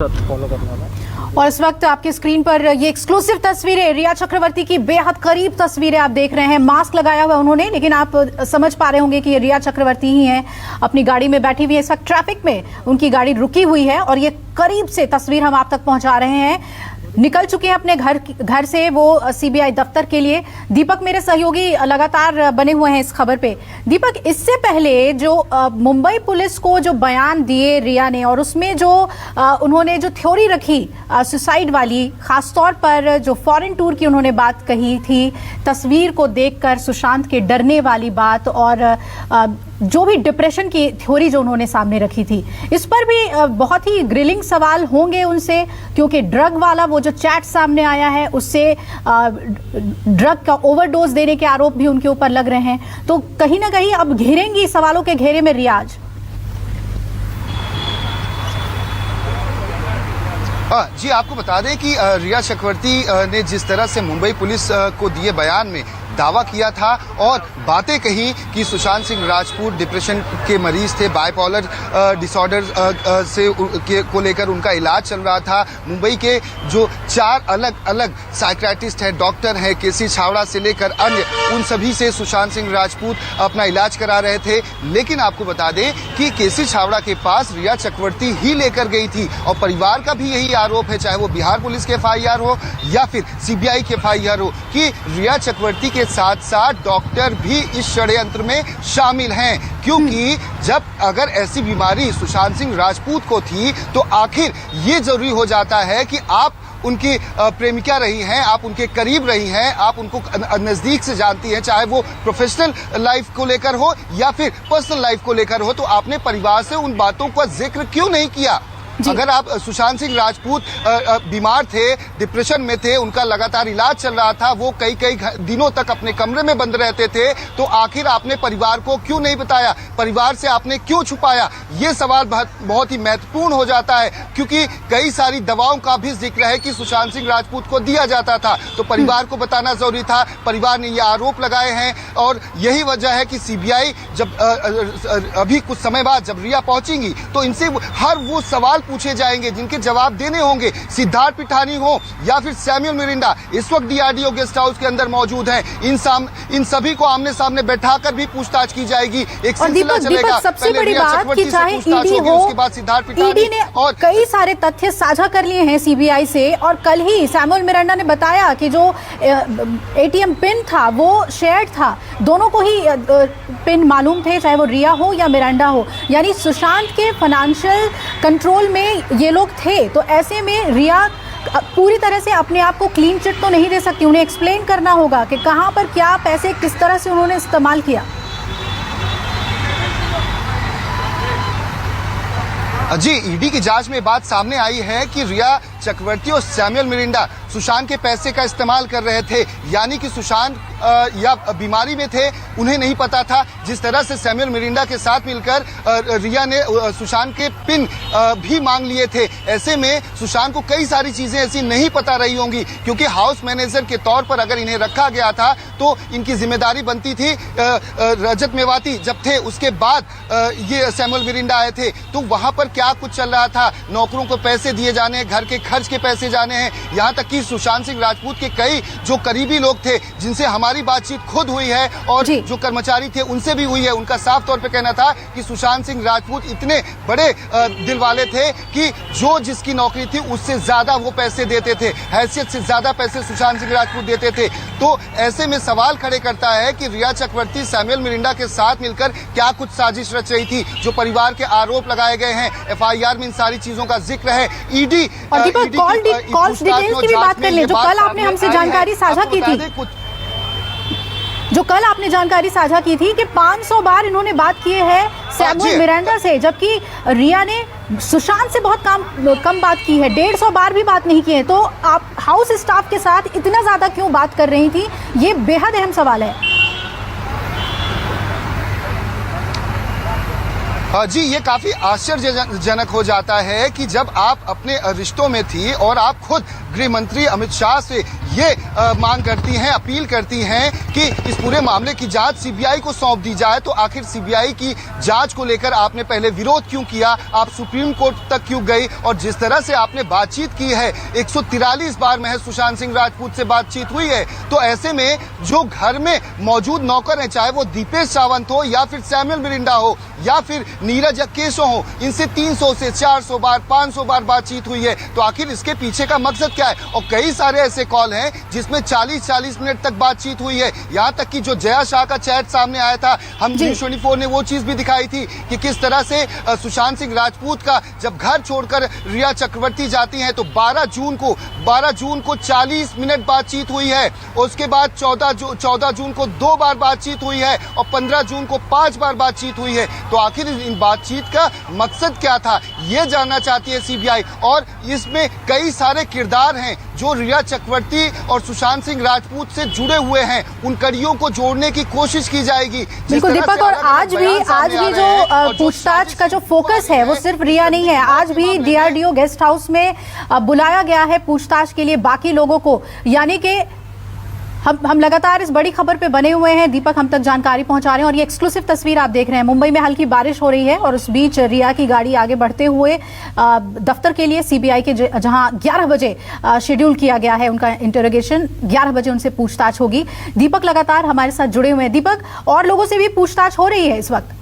Follow करने वाला। और इस वक्त आपकी स्क्रीन पर ये एक्सक्लूसिव तस्वीरें, रिया चक्रवर्ती की बेहद करीब तस्वीरें आप देख रहे हैं। मास्क लगाया हुआ उन्होंने, लेकिन आप समझ पा रहे होंगे कि ये रिया चक्रवर्ती ही हैं। अपनी गाड़ी में बैठी हुई है, इस वक्त ट्रैफिक में उनकी गाड़ी रुकी हुई है और ये करीब से तस्वीर हम आप तक पहुंचा रहे हैं। निकल चुके हैं अपने घर से वो सीबीआई दफ्तर के लिए। दीपक मेरे सहयोगी लगातार बने हुए हैं इस खबर पे। दीपक, इससे पहले जो मुंबई पुलिस को जो बयान दिए रिया ने, और उसमें जो उन्होंने जो थ्योरी रखी सुसाइड वाली, खासतौर पर जो फॉरेन टूर की उन्होंने बात कही थी, तस्वीर को देखकर सुशांत के डरने वाली बात, और जो भी डिप्रेशन की थ्योरी जो उन्होंने सामने रखी थी, इस पर भी बहुत ही ग्रिलिंग सवाल होंगे उनसे, क्योंकि ड्रग वाला वो जो चैट सामने आया है उससे ड्रग का ओवरडोज देने के आरोप भी उनके ऊपर लग रहे हैं। तो कहीं ना कहीं अब घिरेंगी सवालों के घेरे में रियाज। जी, आपको बता दें कि रिया चक्रवर्ती ने जिस तरह से मुंबई पुलिस को दिए बयान में दावा किया था और बातें कही कि सुशांत सिंह राजपूत डिप्रेशन के मरीज थे, बाइपोलर डिसऑर्डर को लेकर उनका इलाज चल रहा था। मुंबई के जो 4 अलग अलग साइकियाट्रिस्ट हैं, डॉक्टर हैं, केसी छावड़ा से लेकर अन्य, उन सभी से सुशांत सिंह राजपूत अपना इलाज करा रहे थे। लेकिन आपको बता दें कि केसी छावड़ा के पास रिया चक्रवर्ती ही लेकर गई थी और परिवार का भी यही आरोप है, चाहे वो बिहार पुलिस के FIR हो या फिर CBI के FIR हो, कि रिया चक्रवर्ती के साथ साथ डॉक्टर भी इस षड्यंत्र में शामिल हैं। क्योंकि जब अगर ऐसी बीमारी सुशांत सिंह राजपूत को थी तो आखिर ये जरूरी हो जाता है कि आप उनकी प्रेमिका रही हैं, आप उनके करीब रही हैं, आप उनको नजदीक से जानती हैं, चाहे वो प्रोफेशनल लाइफ को लेकर हो या फिर पर्सनल लाइफ को लेकर हो, तो आपने परिवार से उन बातों का जिक्र क्यों नहीं किया? अगर आप सुशांत सिंह राजपूत बीमार थे, डिप्रेशन में थे, उनका लगातार इलाज चल रहा था, वो कई दिनों तक अपने कमरे में बंद रहते थे, तो आखिर आपने परिवार को क्यों नहीं बताया? परिवार से आपने क्यों छुपाया? ये सवाल बहुत ही महत्वपूर्ण हो जाता है, क्योंकि कई सारी दवाओं का भी जिक्र है कि सुशांत सिंह राजपूत को दिया जाता था, तो परिवार को बताना जरूरी था। परिवार ने ये आरोप लगाए हैं और यही वजह है कि CBI जब अभी कुछ समय बाद जब रिया पहुंचेंगी तो इनसे हर वो सवाल पूछे जाएंगे जिनके जवाब देने होंगे। सिद्धार्थ पिठानी हो या फिर सैमुअल मिरिंडा इस वक्त DRDO गेस्ट हाउस के अंदर मौजूद हैं। इन सभी को आमने सामने बैठाकर भी पूछताछ की जाएगी। एक सिलसिला चलेगा। सबसे बड़ी बात कि चाहे ED हो, उसके बाद सिद्धार्थ पिठानी ED ने और कई सारे तथ्य साझा कर लिए हैं CBI से, और कल ही सैमुअल मिरांडा ने बताया कि जो ATM पिन था वो शेयर्ड था, दोनों को ही पिन मालूम थे, चाहे वो रिया हो या मिरांडा हो। यानी सुशांत के फाइनेंशियल कंट्रोल में ये लोग थे। तो ऐसे में रिया पूरी तरह से अपने आप को क्लीन चिट तो नहीं दे सकती, उन्हें एक्सप्लेन करना होगा कि कहां पर क्या पैसे किस तरह से उन्होंने इस्तेमाल किया। जी, ED की जांच में बात सामने आई है कि रिया चक्रवर्ती और सैमुअल मिरिंडा सुशांत के पैसे का इस्तेमाल कर रहे थे, यानी कि सुशांत या बीमारी में थे, उन्हें नहीं पता था। जिस तरह से सैमुअल मिरिंडा के साथ मिलकर रिया ने सुशांत के पिन भी मांग लिए थे। ऐसे में सुशांत को कई सारी चीजें ऐसी नहीं पता रही होंगी, क्योंकि हाउस मैनेजर के तौर पर अगर इन्हें रखा गया था तो इनकी जिम्मेदारी बनती थी। रजत मेवाती जब थे उसके बाद ये सैमुअल मिरिंडा आए थे, तो वहां पर क्या कुछ चल रहा था? नौकरों को पैसे दिए जाने, घर के खर्च के पैसे जाने हैं, यहाँ तक कि सुशांत सिंह राजपूत के कई जो करीबी लोग थे जिनसे हमारी बातचीत खुद हुई है और जो कर्मचारी थे उनसे भी हुई है, उनका साफ तौर पे कहना था कि सुशांत सिंह राजपूत इतने बड़े दिल वाले थे कि जो जिसकी नौकरी थी उससे ज्यादा वो पैसे देते थे, हैसियत से ज्यादा पैसे सुशांत सिंह राजपूत देते थे। तो ऐसे में सवाल खड़े करता है कि रिया चक्रवर्ती सैमुअल मिरिंडा के साथ मिलकर क्या कुछ साजिश रच रही थी? जो परिवार के आरोप लगाए गए हैं, FIR में इन सारी चीजों का जिक्र है। ED कॉल्स डिटेल्स की भी बात कर ले, जो कल आपने हमसे जानकारी साझा की थी, जो कल आपने जानकारी साझा की थी कि 500 बार इन्होंने बात किए है सैमुअल मिरांडा से, जबकि रिया ने सुशांत से बहुत कम बात की है, 150 बार भी बात नहीं की है। तो आप हाउस स्टाफ के साथ इतना ज्यादा क्यों बात कर रही थी? ये बेहद अहम सवाल है। जी, ये काफी आश्चर्यजनक हो जाता है कि जब आप अपने रिश्तों में थी और आप खुद गृह मंत्री अमित शाह से ये मांग करती हैं, अपील करती हैं कि इस पूरे मामले की जांच सीबीआई को सौंप दी जाए। तो आखिर सीबीआई की जांच को लेकर आपने पहले विरोध क्यों किया, आप सुप्रीम कोर्ट तक क्यों गई, और जिस तरह से आपने बातचीत की है, 143 बार महज सुशांत सिंह राजपूत से बातचीत हुई है। तो ऐसे में जो घर में मौजूद नौकर हैं, चाहे वो दीपेश सावंत हो या फिर सैमुअल मिरिंडा हो या फिर नीरज केशव हो, इनसे 300 से 400 बार 500 बार बातचीत हुई है। तो आखिर इसके पीछे का मकसद क्या है? और कई सारे ऐसे कॉल हैं जिसमें 40-40 मिनट तक बातचीत हुई है। यहाँ तक कि जो जया शाह का चैट सामने आया था, हम न्यूज़ 24 ने वो चीज भी दिखाई थी कि किस तरह से सुशांत सिंह राजपूत का जब घर छोड़कर रिया चक्रवर्ती जाती हैं तो 12 जून को 40 मिनट बातचीत हुई है। उसके बाद 14 जून को 2 बार बातचीत हुई है और 15 जून को 5 बार बातचीत हुई है। तो आखिर इन बातचीत का मकसद क्या था, ये जानना चाहती है सीबीआई। और इसमें कई सारे किरदार हैं जो रिया चक्रवर्ती और सुशांत सिंह राजपूत से जुड़े हुए हैं, उन कड़ियों को जोड़ने की कोशिश की जाएगी। बिल्कुल दीपक, और आज भी जो पूछताछ का जो फोकस है वो सिर्फ रिया नहीं है। आज भी डीआरडीओ गेस्ट हाउस में बुलाया गया है पूछताछ के लिए बाकी लोगों को, यानी कि हम लगातार इस बड़ी खबर पे बने हुए हैं। दीपक हम तक जानकारी पहुंचा रहे हैं और ये एक्सक्लूसिव तस्वीर आप देख रहे हैं। मुंबई में हल्की बारिश हो रही है और उस बीच रिया की गाड़ी आगे बढ़ते हुए दफ्तर के लिए सीबीआई के जहां 11 बजे शेड्यूल किया गया है उनका इंटरोगेशन, 11 बजे उनसे पूछताछ होगी। दीपक लगातार हमारे साथ जुड़े हुए हैं। दीपक, और लोगों से भी पूछताछ हो रही है इस वक्त?